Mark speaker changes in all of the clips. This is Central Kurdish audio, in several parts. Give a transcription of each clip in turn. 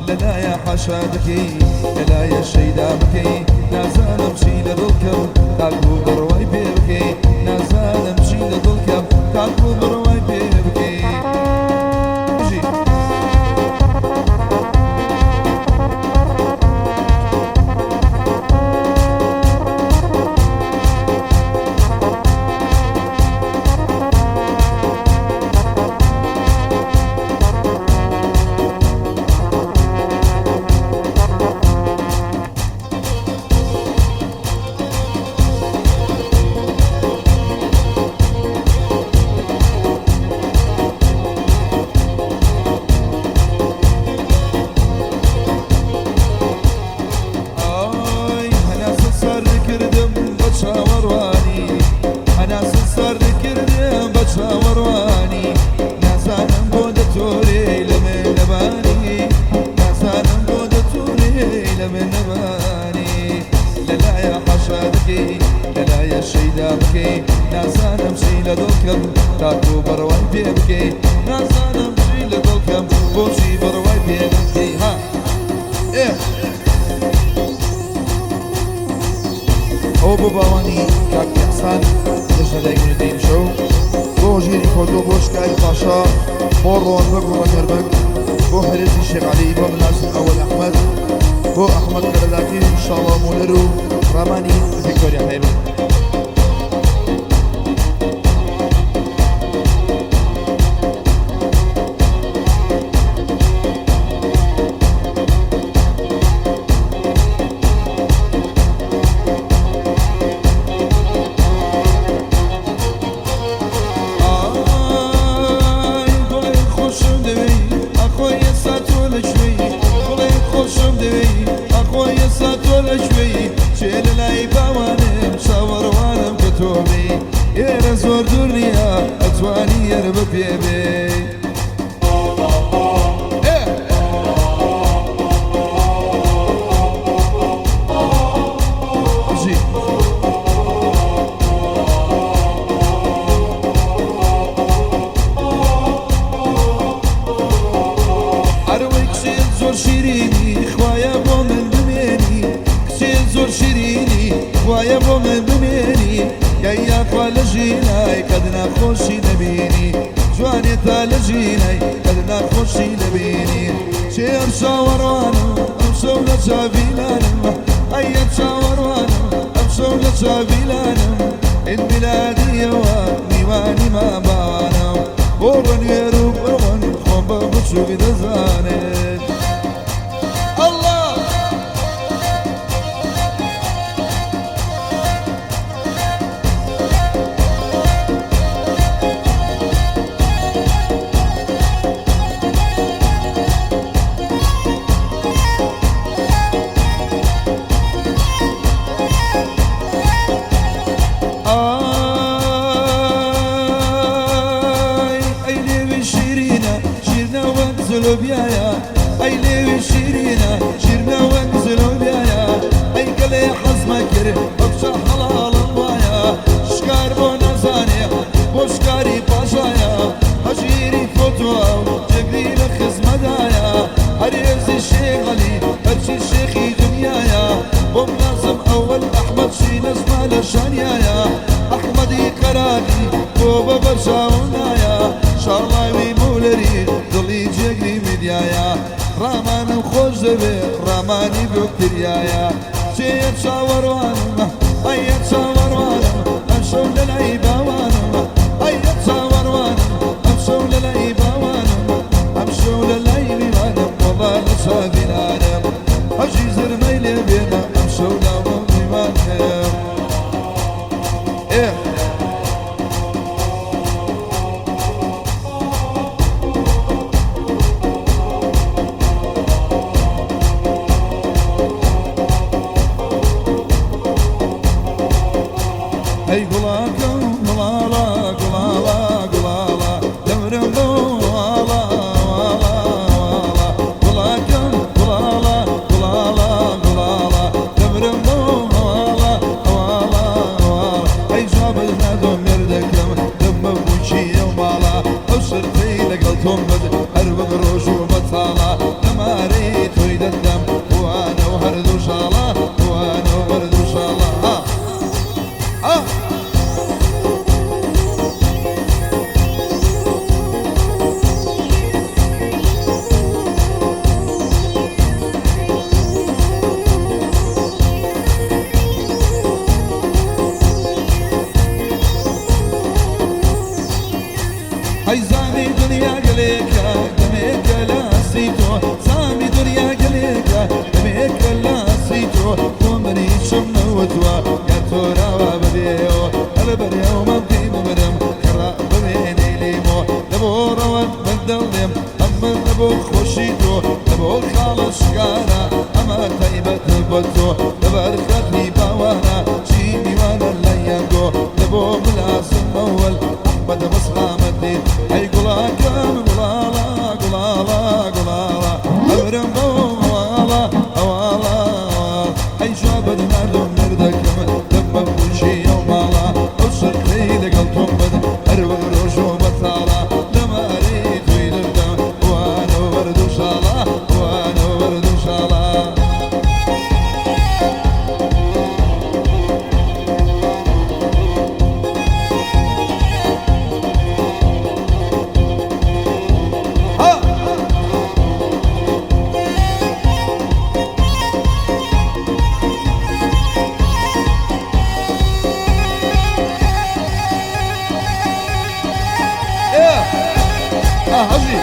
Speaker 1: للا يا حشادكي للا يا شيدامكي نازل امشي لدلكم تاكو برواي بيبكي نازل امشي لدلكم تاكو برواي بيبكي للا يا شيدامكي نازل امشي لدلكم تاكو برواي بيبكي نازل امشي لدلكم بوشي برواي بيبكي ها ايه او باباواني كاك يحسن لجنة دايقون دين شو بو جيري فوتو بوش كاي باشا بو روان بك ومجربك بو حريزي الشيخ علي بو ملازم اول احمد بو احمد كرداكي ان شاء الله مولرو راماني فيكتوريا هيبه زور دنيا أتواني يربى بيبي أرويك شيل زور شيريني خوايا بو من دميني شيل زور شيريني خوايا بو من دميني يا خالجيناي قدنا خوشي نبيني جواني ثالجيناي قدنا خوشي نبيني شير شاوروانا امشو لجابيلانا ايا شاوروانا امشو لجابيلانا ان بلادي واني واني ما بانا ورن يروب ورن خمبا بشو بدزاني الله بيايا اي ليوي شيرينا شيرنا وانزلوا بيايا اي قلي حزمك كره ببشا حلال الوايا شكار بو نزاني بوشكاري باشايا هجيري فوتوا جبري لخز مدايا هريز الشيخ علي هرشي الشيخي دنيايا بو منظم اول احمد شي نجمة لشانيايا احمدي كراكي بو ببرشا ونايا شارلاي ويمولري ضلي جيقلي مديايا رامان خوش دبي راماني بكتريايا شيت شاوروانا ايت شاوروانا امشو للعيباوانا ايت شاوروانا امشو للعيباوانا امشو للعيباوانا والله لشافي العالم هجي زرميلي بينا امشو لعيباوانا ايه Hey gulaka gulala gulala gulala devrim gulala gulaka gulala gulala gulala devrim gulala Hey jabna dömerdek dömme buçi yomala Ösürtüyle galtom bed her bir roju batala Namari مال شكارا أما تايبة بطو دبر خدني باوانا جيني وانا الليانقو دبو بلاسم أول أحمد مصغى مدين أي قلاكم قلالا قلالا قلالا أمرم بوالا أوالا أي شابد نردم نردك دم بوشي يومالا أوصل خيلي قلتم بد أروغ روشو بطالا لما أريد ويد الدم وانا وردو شالا وانا وردو شالا حجي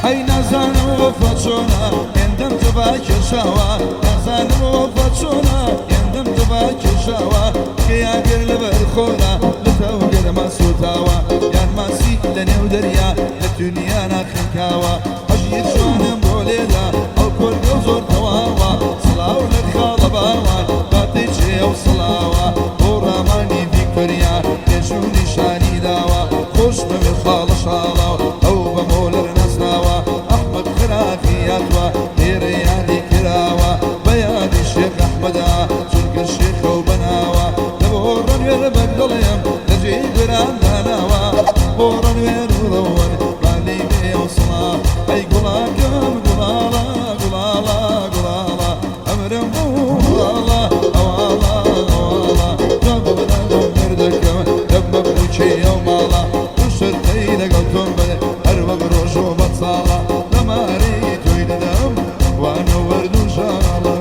Speaker 1: هاي نزان وفتشونا يندم تباك شوا نزان وفتشونا يندم تباك شوا كي عقل بالخورا لتوقر ما سوتاوا يان ما سيك لني ودريا للدنيا ناخنكاوا حجي شوانم بوليدا او كل زور تواوا صلاو للخالباوا باتيجي او صلاوا وراماني فيكتوريا يجوني شاني داوا خوش من خالص شالاو او بمولر نسناوا احمد خرافياتوا ديرياني كراوا بياني الشيخ احمدا تلك الشيخ وبناوا لبورن يربك ضليم لجي قران داناوا بورن يرضون بالي بي وصلا اي قلاكم قلالا قلالا قلالا امرم قلالا اوالا اوالا جابنا دم نردكم دم بوشي يومالا وشرتي لقلتم بلي أروق روشو بطسالا لما ريت وين دم وانا وردو شالا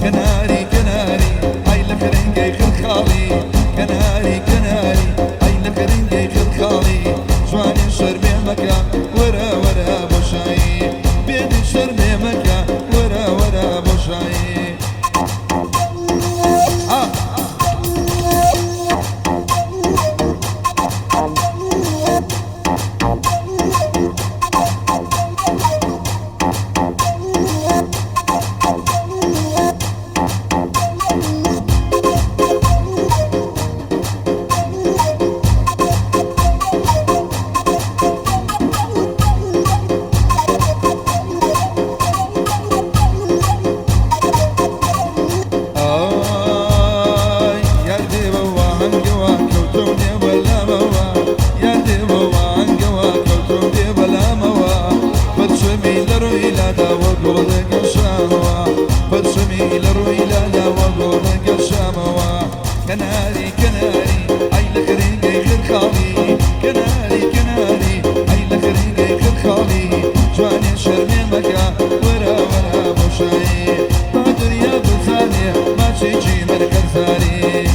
Speaker 1: كناري كناري هاي لك رنجي خل خالي كناري كناري هاي لك رنجي خل خالي جواني شربي مكا ورا ورا بوشاي بيدي شربي مكا ورا ورا بوشاي كناري كناري اي لك ريقي غير خالي كناري كناري اي لك ريقي غير خالي جواني شرمي مكا ورا ورا بوشاي بادر يا بزاني ما تيجي مركز زاري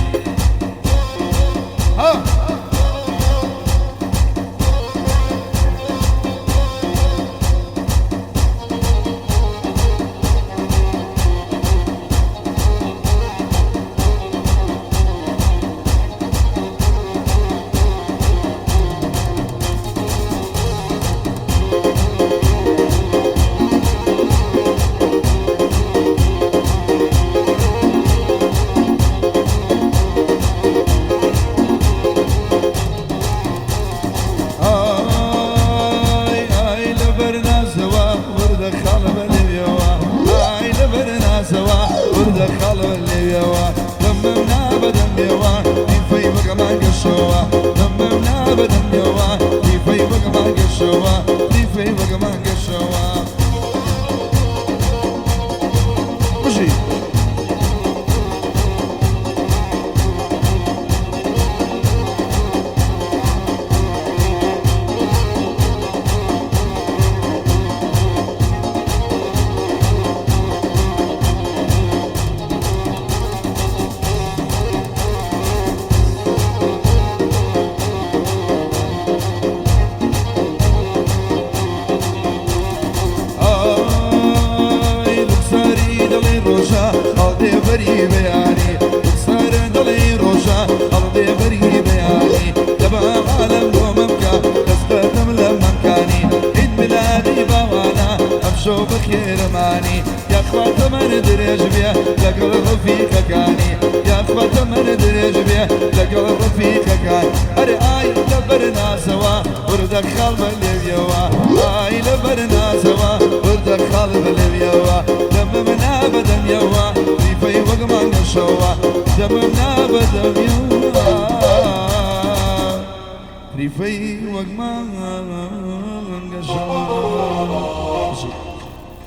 Speaker 1: سوا ورد خالو ليوا دممنا بدم يوا في بقى قشوا دممنا بدم يوا في بقى قشوا في بقى قشوا مشي بري بياني صار دلي روجا أرضي بري بياني تبع عالم وممكا تستخدم لما كاني عيد ميلادي بوانا أمشو بخير ماني يا أخوات من دريج بيه لقل رفيقة كاني يا أخوات من دريج بيه لقل رفيقة كان أري آي لبرنا سوا وردك خالب الليبيوا آي لبرنا سوا وردك خالب الليبيوا دممنا بدم يوا في وقمان قشوا دممنا بدم يوا في وقمان